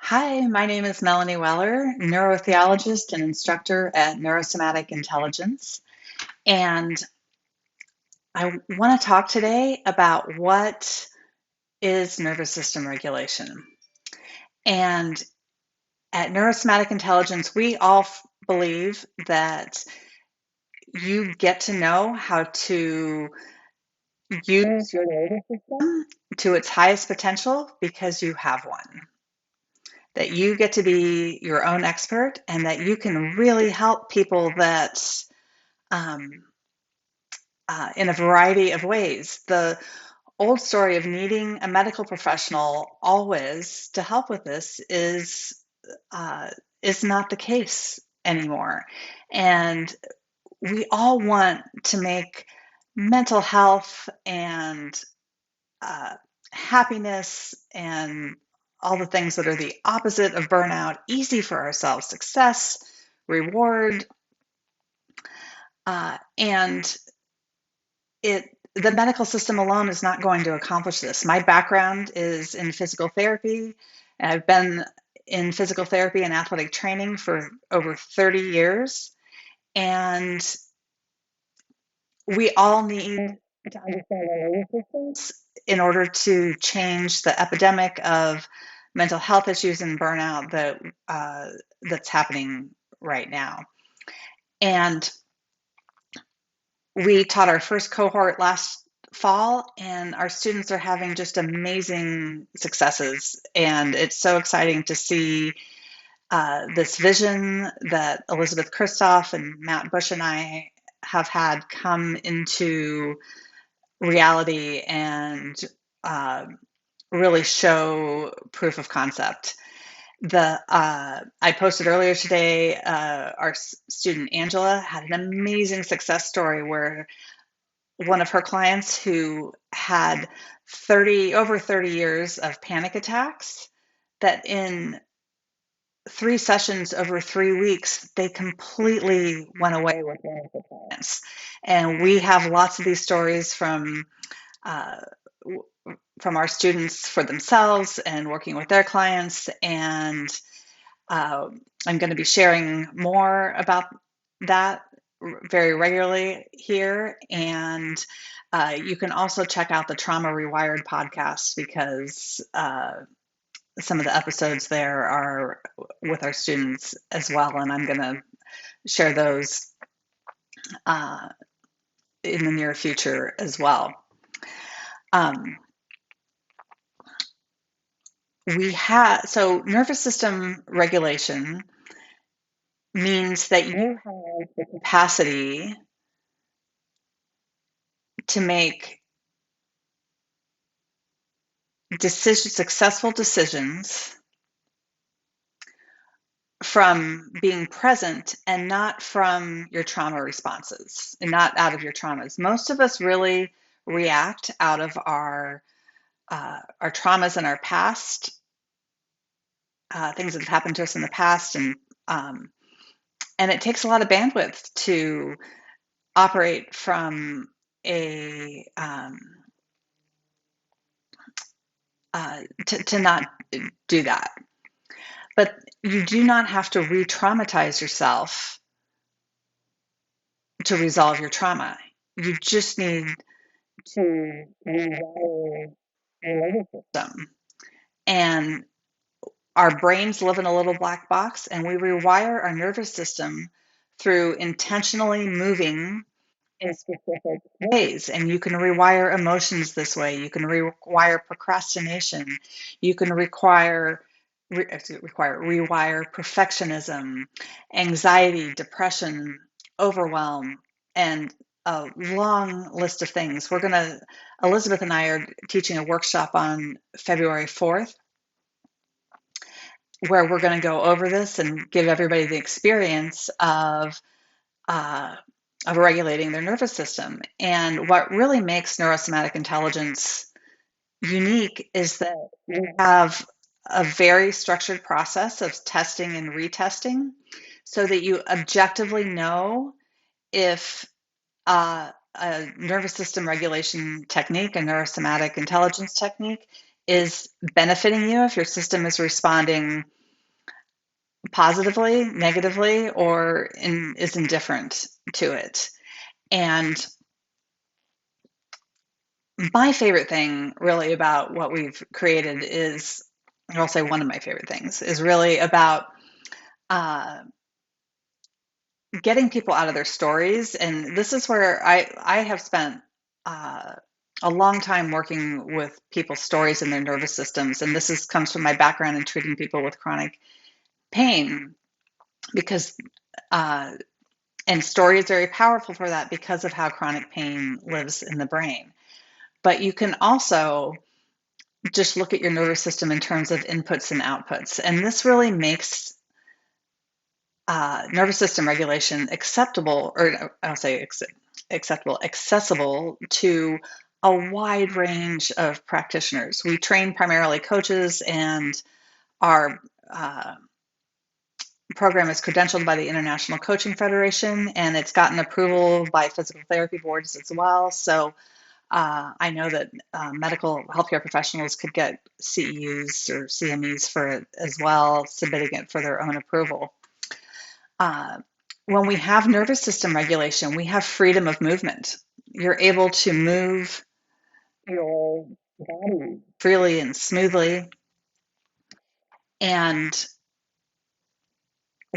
Hi, my name is Melanie Weller, neurotheologist and instructor at Neurosomatic Intelligence. And I want to talk today about what is nervous system regulation. And at Neurosomatic Intelligence, we all believe that you get to know how to use your nervous system to its highest potential because you have one. That you get to be your own expert and that you can really help people that um, in a variety of ways. The old story of needing a medical professional always to help with this uh, is not the case anymore. And we all want to make mental health and uh, happiness and all the things that are the opposite of burnout easy for ourselves: success, reward, and it the medical system alone is not going to accomplish this. My background is in physical therapy, and I've been in physical therapy and athletic training for over 30 years. And we all need to understand our nervous systems in order to change the epidemic of mental health issues and burnout that's happening right now. And we taught our first cohort last fall, and our students are having just amazing successes. And it's so exciting to see this vision that Elizabeth Kristoff and Matt Bush and I have had come into reality and uh, really show proof of concept. I posted earlier today, our student Angela had an amazing success story where one of her clients who had over 30 years of panic attacks, that in 3 sessions over 3 weeks, they completely went away with one of the clients. And we have lots of these stories uh, from our students for themselves and working with their clients. And I'm going to be sharing more about that very regularly here. And you can also check out the Trauma Rewired podcast because some of the episodes there are with our students as well. And I'm going to share those uh, in the near future as well. Um, so nervous system regulation means that you have the capacity to make successful decisions from being present and not from your trauma responses and not out of your traumas. Most of us really react out of our traumas in our past, things that have happened to us in the past, and it takes a lot of bandwidth to operate from to not do that. But you do not have to re-traumatize yourself to resolve your trauma. You just need to rewire your nervous system. And our brains live in a little black box, and we rewire our nervous system through intentionally moving in specific ways. And you can rewire emotions this way. You can rewire procrastination. You can rewire perfectionism, anxiety, depression, overwhelm, and a long list of things. Elizabeth and I are teaching a workshop on February 4th where we're going to go over this and give everybody the experience uh, of regulating their nervous system. And what really makes neurosomatic intelligence unique is that we have a very structured process of testing and retesting so that you objectively know if a nervous system regulation technique, a neurosomatic intelligence technique, is benefiting you, if your system is responding positively, negatively, or is indifferent to it. And my favorite thing really about what we've created is, I'll say one of my favorite things, is really about uh, getting people out of their stories. And this is where I have spent uh, a long time working with people's stories and their nervous systems. And this comes from my background in treating people with chronic pain, because uh, and story is very powerful for that because of how chronic pain lives in the brain. But you can also just look at your nervous system in terms of inputs and outputs. And this really makes nervous system regulation acceptable, or I'll say acceptable, accessible to a wide range of practitioners. We train primarily coaches, and our program is credentialed by the International Coaching Federation, and it's gotten approval by physical therapy boards as well. So I know that medical healthcare professionals could get CEUs or CMEs for it as well, submitting it for their own approval. Uh, when we have nervous system regulation, we have freedom of movement. You're able to move your body freely and smoothly. And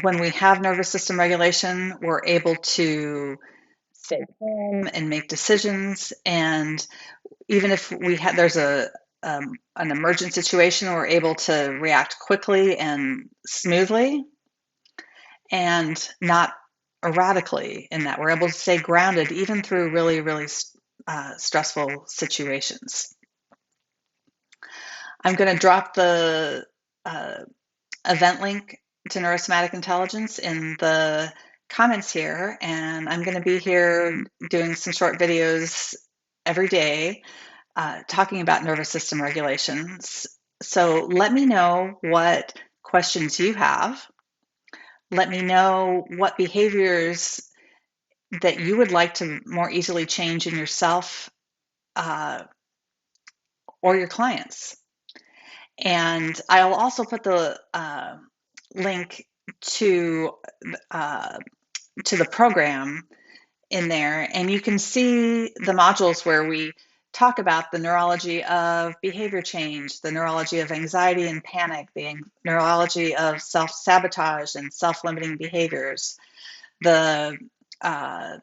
when we have nervous system regulation, we're able to stay calm and make decisions. And even if there's an emergent situation, we're able to react quickly and smoothly, and not erratically. In that we're able to stay grounded even through really, really stressful situations. I'm going to drop the uh, event link to Neurosomatic Intelligence in the comments here, and I'm going to be here doing some short videos every day talking about nervous system regulations. So let me know what questions you have. Let me know what behaviors that you would like to more easily change in yourself uh, or your clients. And I'll also put the link to uh, to the program in there, and you can see the modules where we talk about the neurology of behavior change, the neurology of anxiety and panic, the neurology of self-sabotage and self-limiting behaviors, the uh,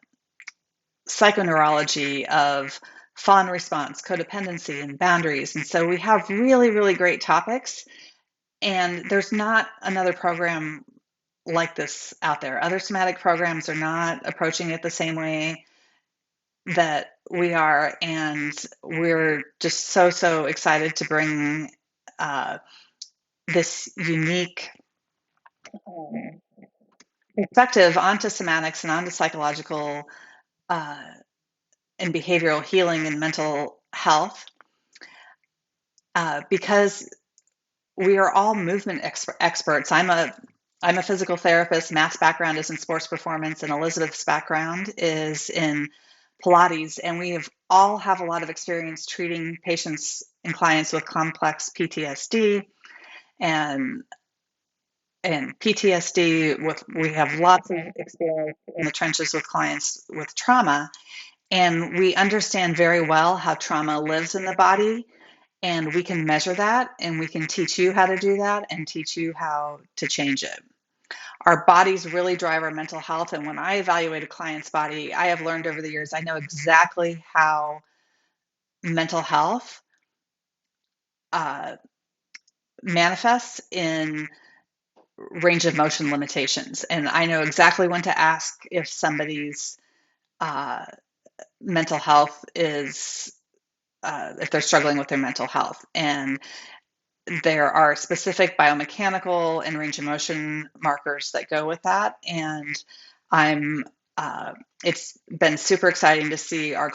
psychoneurology of fawn response, codependency, and boundaries. And so we have really, really great topics, and there's not another program like this out there. Other somatic programs are not approaching it the same way that we are, and we're just so excited to bring uh, this unique perspective onto somatics and onto psychological uh, and behavioral healing and mental health, because we are all movement experts. I'm a physical therapist. Matt's background is in sports performance, and Elizabeth's background is in Pilates. And we all have a lot of experience treating patients and clients with complex PTSD and PTSD. We have lots of experience in the trenches with clients with trauma, and we understand very well how trauma lives in the body. And we can measure that, and we can teach you how to do that and teach you how to change it. Our bodies really drive our mental health. And when I evaluate a client's body, I have learned over the years, I know exactly how mental health uh, manifests in range of motion limitations. And I know exactly when to ask if somebody's uh, mental health is, if they're struggling with their mental health. And there are specific biomechanical and range of motion markers that go with that. And I'm, it's been super exciting to see our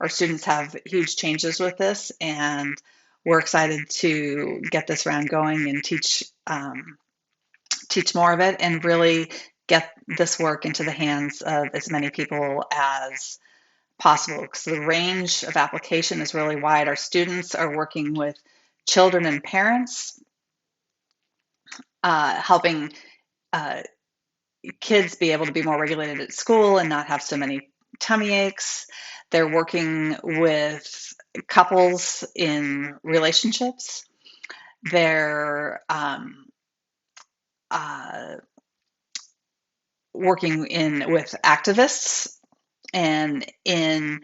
students have huge changes with this. And we're excited to get this round going and teach more of it and really get this work into the hands of as many people as possible, because the range of application is really wide. Our students are working with children and parents, helping uh, kids be able to be more regulated at school and not have so many tummy aches. They're working with couples in relationships. They're uh, working in with activists and in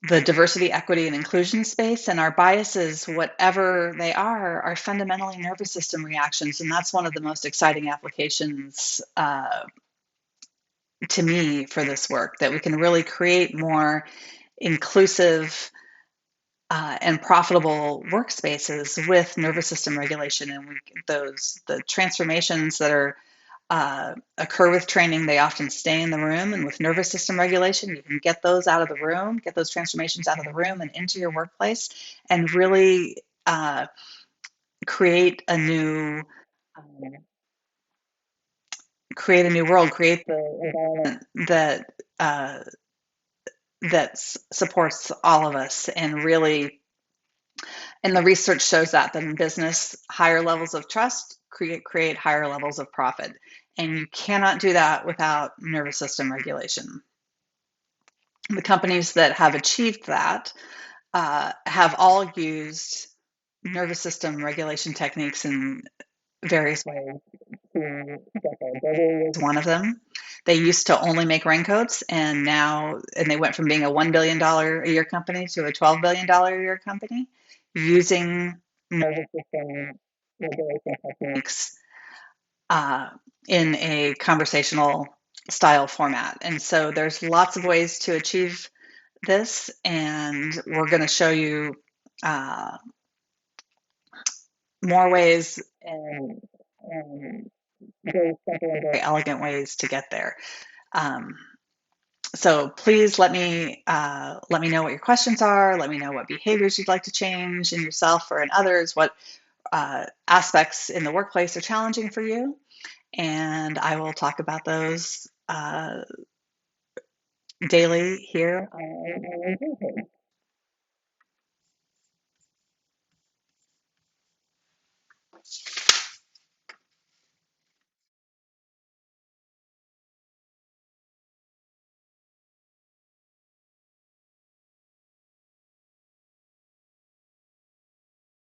the diversity, equity, and inclusion space. And our biases, whatever they are fundamentally nervous system reactions. And that's one of the most exciting applications to me for this work, that we can really create more inclusive and profitable workspaces with nervous system regulation. And the transformations that are occur with training, they often stay in the room. And with nervous system regulation, you can get those out of the room, get those transformations out of the room and into your workplace, and really create a new world, create the environment uh, that supports all of us. And really, and the research shows that in business, higher levels of trust create higher levels of profit. And you cannot do that without nervous system regulation. The companies that have achieved that have all used nervous system regulation techniques in various ways. Is one of them. They used to only make raincoats, and they went from being a $1 billion a year company to a $12 billion a year company using nervous system regulation techniques uh, in a conversational style format. And so there's lots of ways to achieve this, and we're going to show you uh, more ways and very simple and very elegant ways to get there. Um, so please let me know what your questions are. Let me know what behaviors you'd like to change in yourself or in others. What aspects in the workplace are challenging for you, and I will talk about those daily here on